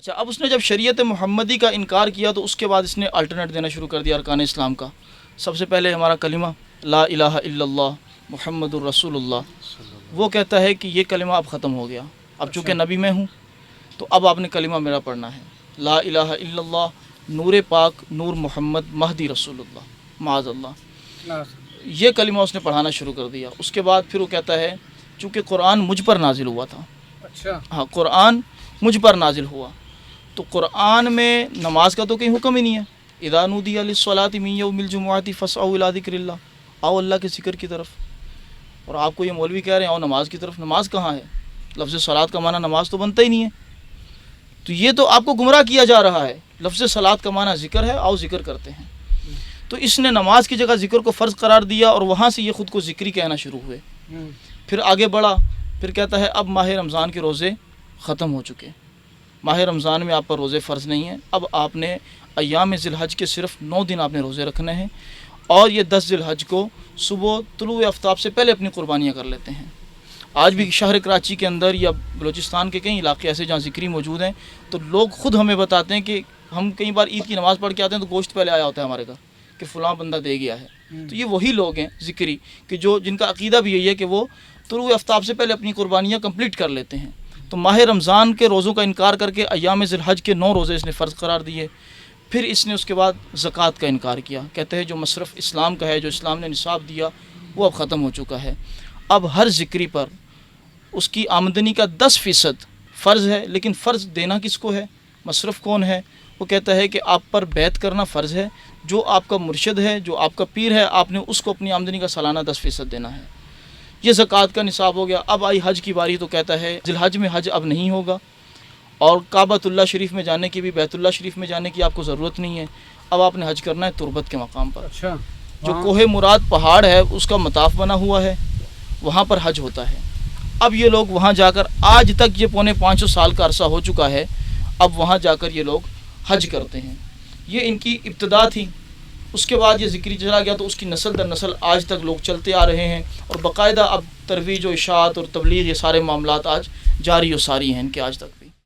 اچھا، اب اس نے جب شریعت محمدی کا انکار کیا تو اس کے بعد اس نے الٹرنیٹ دینا شروع کر دیا ارکان اسلام کا. سب سے پہلے ہمارا کلمہ لا الہ الا اللہ محمد الرسول اللہ، وہ کہتا ہے کہ یہ کلمہ اب ختم ہو گیا، اب چونکہ نبی میں ہوں تو اب آپ نے کلمہ میرا پڑھنا ہے، لا الہ الا اللہ نور پاک نور محمد مہدی رسول اللہ معاذ اللہ. یہ کلمہ اس نے پڑھانا شروع کر دیا. اس کے بعد پھر وہ کہتا ہے چونکہ قرآن مجھ پر نازل ہوا تھا. اچھا، ہاں، قرآن مجھ پر نازل ہوا تو قرآن میں نماز کا تو کہیں حکم ہی نہیں ہے. اذا نودی للصلاۃ من یوم الجمعۃ فاسعوا الی ذکر اللہ، آؤ اللہ کے ذکر کی طرف. اور آپ کو یہ مولوی کہہ رہے ہیں آؤ نماز کی طرف. نماز کہاں ہے؟ لفظ صلاۃ کا معنی نماز تو بنتا ہی نہیں ہے. تو یہ تو آپ کو گمراہ کیا جا رہا ہے. لفظ صلاۃ کا معنی ذکر ہے، آؤ ذکر کرتے ہیں. تو اس نے نماز کی جگہ ذکر کو فرض قرار دیا اور وہاں سے یہ خود کو ذکری کہنا شروع ہوئے. پھر آگے بڑھا، پھر کہتا ہے اب ماہ رمضان کے روزے ختم ہو چکے، ماہ رمضان میں آپ پر روزے فرض نہیں ہیں، اب آپ نے ایام ذی الحج کے صرف 9 دن آپ نے روزے رکھنے ہیں اور یہ 10 ذی الحج کو صبح طلوع آفتاب سے پہلے اپنی قربانیاں کر لیتے ہیں. آج بھی شہر کراچی کے اندر یا بلوچستان کے کئی علاقے ایسے جہاں ذکری موجود ہیں تو لوگ خود ہمیں بتاتے ہیں کہ ہم کئی بار عید کی نماز پڑھ کے آتے ہیں تو گوشت پہلے آیا ہوتا ہے ہمارے گھر کہ فلاں بندہ دے گیا ہے. تو یہ وہی لوگ ہیں ذکری کہ جن کا عقیدہ بھی یہی ہے کہ وہ طلوع آفتاب سے پہلے اپنی قربانیاں کمپلیٹ کر لیتے ہیں. تو ماہ رمضان کے روزوں کا انکار کر کے ایام ذی الحج کے 9 روزے اس نے فرض قرار دیے. پھر اس نے اس کے بعد زکوٰۃ کا انکار کیا. کہتے ہیں جو مصرف اسلام کا ہے، جو اسلام نے نصاب دیا وہ اب ختم ہو چکا ہے. اب ہر ذکری پر اس کی آمدنی کا 10% فرض ہے، لیکن فرض دینا کس کو ہے؟ مصرف کون ہے؟ وہ کہتا ہے کہ آپ پر بیعت کرنا فرض ہے. جو آپ کا مرشد ہے، جو آپ کا پیر ہے، آپ نے اس کو اپنی آمدنی کا سالانہ 10% دینا ہے. یہ زکوٰۃ کا نصاب ہو گیا. اب آئی حج کی باری تو کہتا ہے ذی الحج میں حج اب نہیں ہوگا اور کعبۃ اللہ شریف میں جانے کی بھی، بیت اللہ شریف میں جانے کی آپ کو ضرورت نہیں ہے. اب آپ نے حج کرنا ہے تربت کے مقام پر. اچھا، جو کوہ مراد پہاڑ ہے اس کا مطاف بنا ہوا ہے، وہاں پر حج ہوتا ہے. اب یہ لوگ وہاں جا کر آج تک یہ 450 سال کا عرصہ ہو چکا ہے، اب وہاں جا کر یہ لوگ حج کرتے ہیں. یہ ان کی ابتدا تھی. اس کے بعد یہ ذکری چلا گیا تو اس کی نسل در نسل آج تک لوگ چلتے آ رہے ہیں اور باقاعدہ اب ترویج و اشاعت اور تبلیغ یہ سارے معاملات آج جاری و ساری ہیں ان کے آج تک.